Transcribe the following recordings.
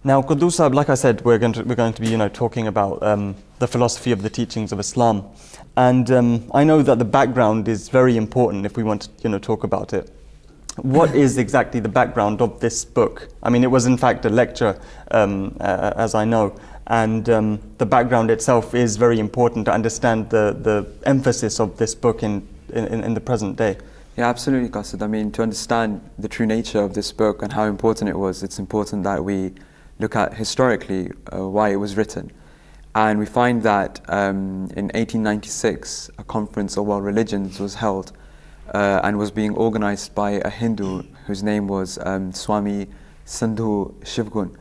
Now, Quddus, like I said, we're going to be, talking about the philosophy of the teachings of Islam, and I know that the background is very important if we want to, talk about it. What is exactly the background of this book? I mean, it was in fact a lecture, as I know, and the background itself is very important to understand the emphasis of this book in the present day. Yeah, absolutely, Qaasid. I mean, to understand the true nature of this book and how important it was, it's important that we look at historically why it was written. And we find that in 1896, a conference of world religions was held and was being organized by a Hindu whose name was Swami Sandhu Shivgun.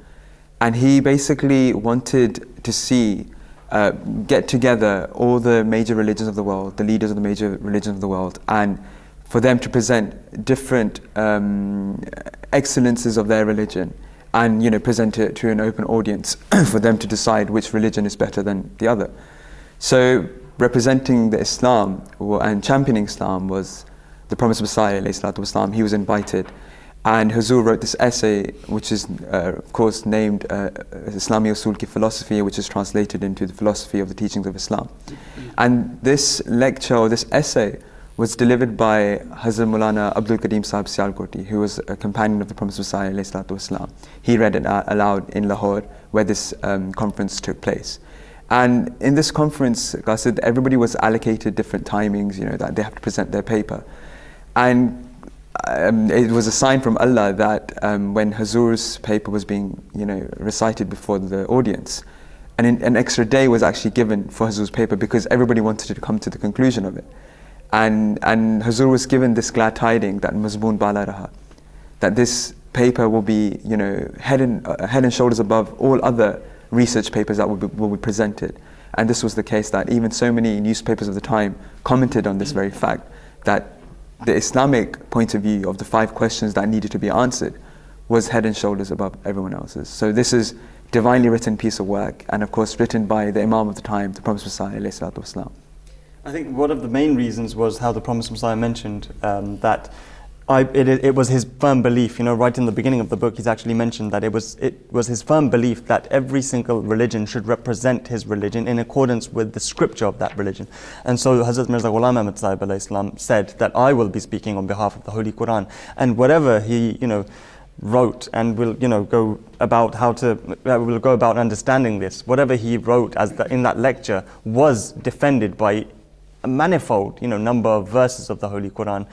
And he basically wanted to see, get together all the major religions of the world, the leaders of the major religions of the world, and for them to present different excellences of their religion and present it to an open audience for them to decide which religion is better than the other. So representing the Islam and championing Islam was the promised Messiah, ﷺ. He was invited, and Huzur wrote this essay, which is of course named Islami Usul ki Philosophie, which is translated into the philosophy of the teachings of Islam. And this lecture, or this essay, was delivered by Hazrat Maulana Abdul Kadim Sahib Sialkoti, who was a companion of the promised Messiah ﷺ. He read it aloud in Lahore, where this conference took place. And in this conference, Qaasid, everybody was allocated different timings, that they have to present their paper. And it was a sign from Allah that when Hazur's paper was being recited before the audience, an extra day was actually given for Hazur's paper because everybody wanted to come to the conclusion of it. And Hazur was given this glad tiding that Mazmoon Bala Raha, that this paper will be head and shoulders above all other research papers that will be presented. And this was the case, that even so many newspapers of the time commented on this very fact, that the Islamic point of view of the 5 questions that needed to be answered was head and shoulders above everyone else's. So this is divinely written piece of work, and of course written by the Imam of the time, the Promised Messiah ﷺ. I think one of the main reasons was how the Promised Messiah mentioned that it was his firm belief, right in the beginning of the book, he's actually mentioned that it was his firm belief that every single religion should represent his religion in accordance with the scripture of that religion. And so Hazrat Mirza Ghulam Ahmad Sahib alayhi salam said that I will be speaking on behalf of the Holy Quran, and whatever he wrote and will go about understanding this, whatever he wrote in that lecture was defended by a manifold number of verses of the Holy Quran.